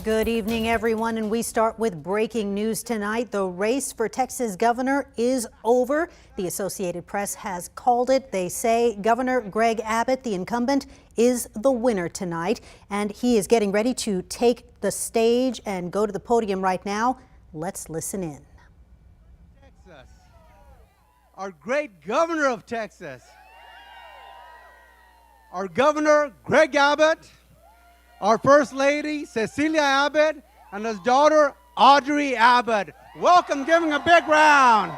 Good evening, everyone, and we start with breaking news tonight. The race for Texas governor is over. The Associated Press has called it. They say Governor Greg Abbott, the incumbent, is the winner tonight, and he is getting ready to take the stage and go to the podium right now. Let's listen in. Texas, our great governor of Texas, our governor Greg Abbott, our First Lady, Cecilia Abbott, and his daughter, Audrey Abbott. Welcome, give him a big round.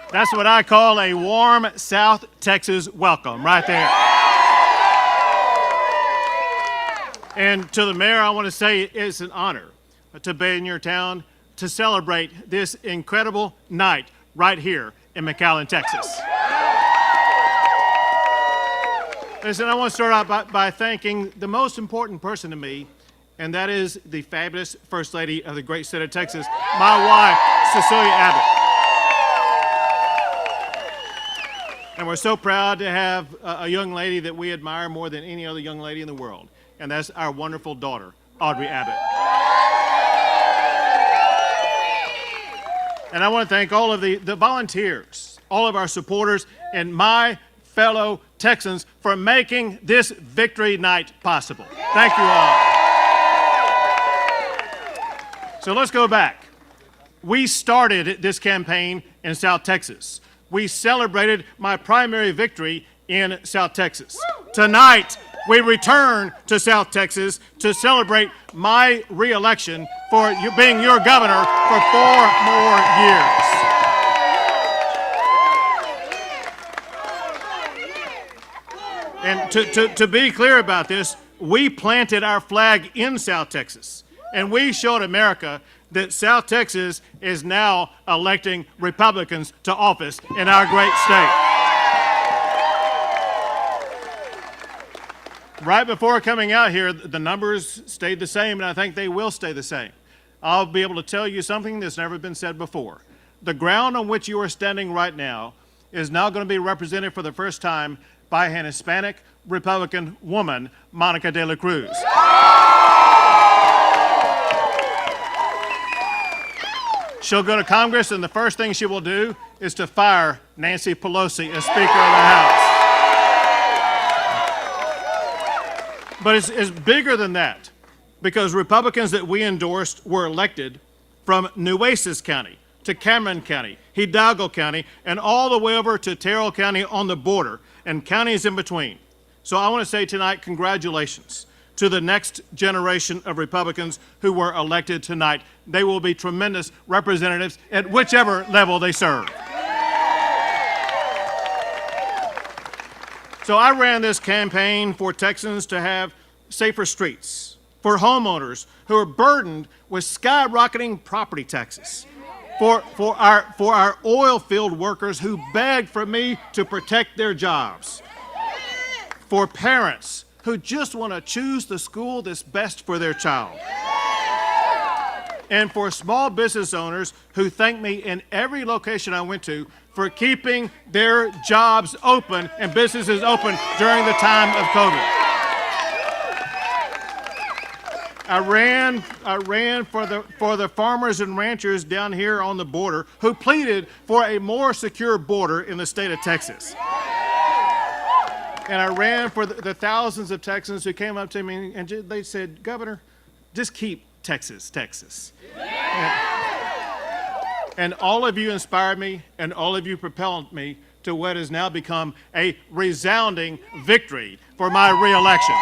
That's what I call a warm South Texas welcome right there. And to the mayor, I want to say it's an honor to be in your town to celebrate this incredible night right here in McAllen, Texas. Listen, I want to start out by thanking the most important person to me, and that is the fabulous First Lady of the great state of Texas, my wife, Cecilia Abbott. And we're so proud to have a young lady that we admire more than any other young lady in the world. And that's our wonderful daughter, Audrey Abbott. And I want to thank all of the volunteers, all of our supporters, and my fellow Texans for making this victory night possible. Thank you all. So let's go back. We started this campaign in South Texas. We celebrated my primary victory in South Texas. Tonight, we return to South Texas to celebrate my re-election for you being your governor for 4 more years. And to be clear about this, we planted our flag in South Texas, and we showed America that South Texas is now electing Republicans to office in our great state. Right before coming out here, the numbers stayed the same, and I think they will stay the same. I'll be able to tell you something that's never been said before. The ground on which you are standing right now is now going to be represented for the first time by an Hispanic Republican woman, Monica De La Cruz. She'll go to Congress, and the first thing she will do is to fire Nancy Pelosi as Speaker of the House. But it's bigger than that, because Republicans that we endorsed were elected from Nueces County to Cameron County, Hidalgo County, and all the way over to Terrell County on the border, and counties in between. So I want to say tonight, congratulations to the next generation of Republicans who were elected tonight. They will be tremendous representatives at whichever level they serve. So I ran this campaign for Texans to have safer streets, for homeowners who are burdened with skyrocketing property taxes, for our oil field workers who beg for me to protect their jobs, for parents who just want to choose the school that's best for their child, and for small business owners who thank me in every location I went to for keeping their jobs open and businesses open during the time of COVID. I ran for the farmers and ranchers down here on the border who pleaded for a more secure border in the state of Texas. And I ran for the thousands of Texans who came up to me and they said, Governor, just keep Texas, Texas. And all of you inspired me, and all of you propelled me to what has now become a resounding victory for my reelection.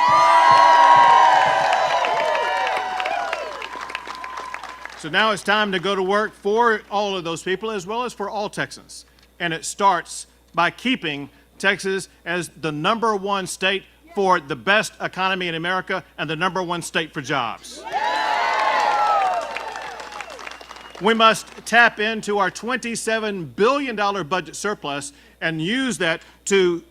So now it's time to go to work for all of those people as well as for all Texans. And it starts by keeping Texas as the #1 state for the best economy in America and the #1 state for jobs. We must tap into our $27 billion budget surplus and use that to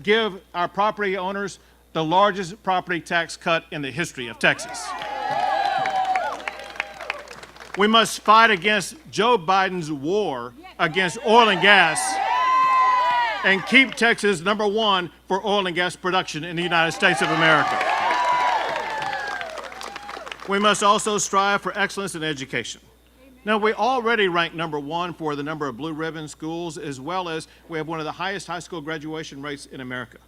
give our property owners the largest property tax cut in the history of Texas. We must fight against Joe Biden's war against oil and gas and keep Texas #1 for oil and gas production in the United States of America. We must also strive for excellence in education. Now, we already rank #1 for the number of blue ribbon schools, as well as we have one of the highest high school graduation rates in America.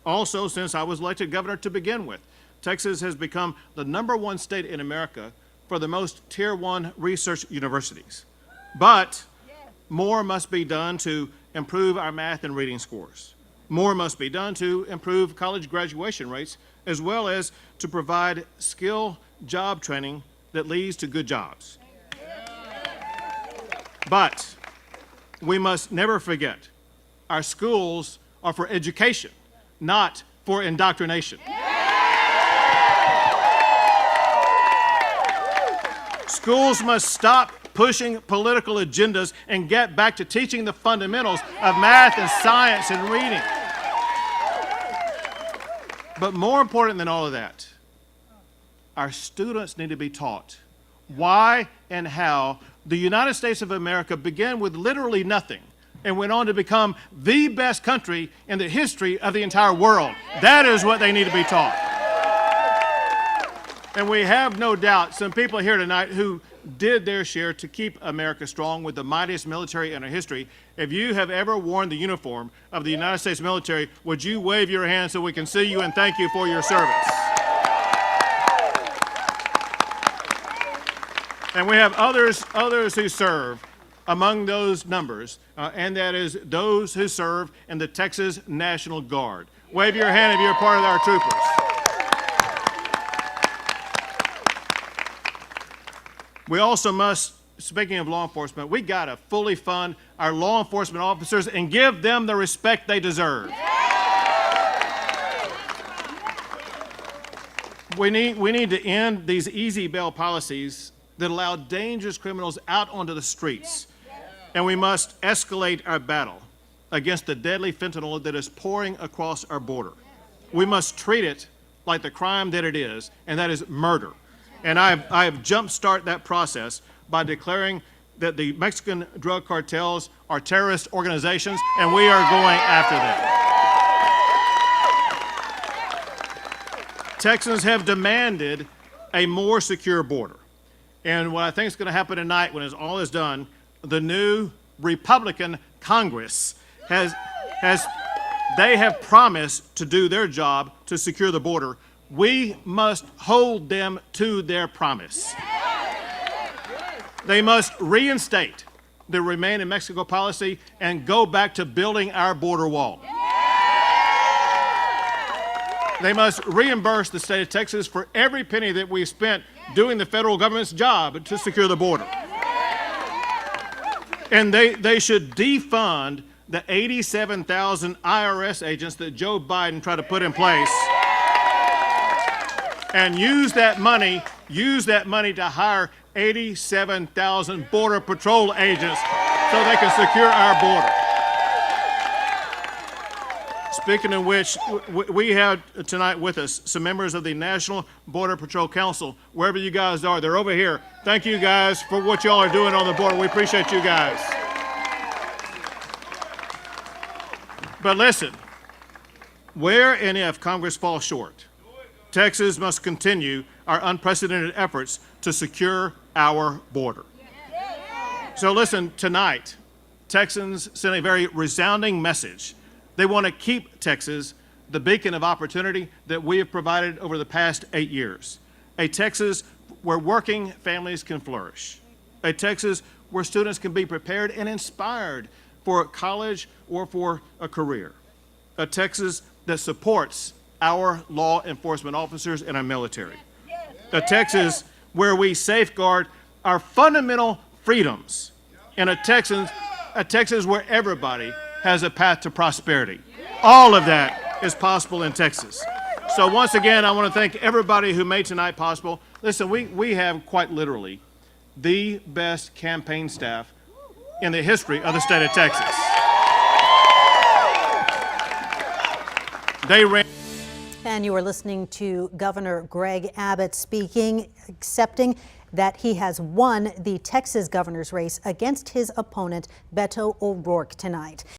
Also, since I was elected governor to begin with, Texas has become the #1 state in America for the most Tier 1 research universities. But more must be done to improve our math and reading scores. More must be done to improve college graduation rates, as well as to provide skill job training that leads to good jobs. But we must never forget, our schools are for education, not for indoctrination. Schools must stop pushing political agendas and get back to teaching the fundamentals of math and science and reading. But more important than all of that, our students need to be taught why and how the United States of America began with literally nothing and went on to become the best country in the history of the entire world. That is what they need to be taught. And we have no doubt some people here tonight who did their share to keep America strong with the mightiest military in our history. If you have ever worn the uniform of the United States military, would you wave your hand so we can see you and thank you for your service? And we have others who serve among those numbers, and that is those who serve in the Texas National Guard. Wave your hand if you're part of our troopers. We also must, speaking of law enforcement, we got to fully fund our law enforcement officers and give them the respect they deserve. We need to end these easy bail policies that allow dangerous criminals out onto the streets. And we must escalate our battle against the deadly fentanyl that is pouring across our border. We must treat it like the crime that it is, and that is murder. And I have jump-started that process by declaring that the Mexican drug cartels are terrorist organizations, and we are going after them. Texans have demanded a more secure border. And what I think is going to happen tonight when all is done, the new Republican Congress they have promised to do their job to secure the border. We must hold them to their promise. They must reinstate the Remain in Mexico policy and go back to building our border wall. They must reimburse the state of Texas for every penny that we spent doing the federal government's job to secure the border. And they should defund the 87,000 IRS agents that Joe Biden tried to put in place and use that money to hire 87,000 Border Patrol agents so they can secure our border. Speaking of which, we have tonight with us some members of the National Border Patrol Council. Wherever you guys are, they're over here. Thank you guys for what y'all are doing on the border. We appreciate you guys. But listen, where and if Congress falls short, Texas must continue our unprecedented efforts to secure our border. So listen, tonight, Texans sent a very resounding message. They want to keep Texas the beacon of opportunity that we have provided over the past 8 years. A Texas where working families can flourish. A Texas where students can be prepared and inspired for college or for a career. A Texas that supports our law enforcement officers and our military. A Texas where we safeguard our fundamental freedoms. And a Texas where everybody has a path to prosperity. All of that is possible in Texas. So once again, I want to thank everybody who made tonight possible. Listen, we have quite literally the best campaign staff in the history of the state of Texas. They ran. And you are listening to Governor Greg Abbott speaking, accepting that he has won the Texas governor's race against his opponent, Beto O'Rourke, tonight.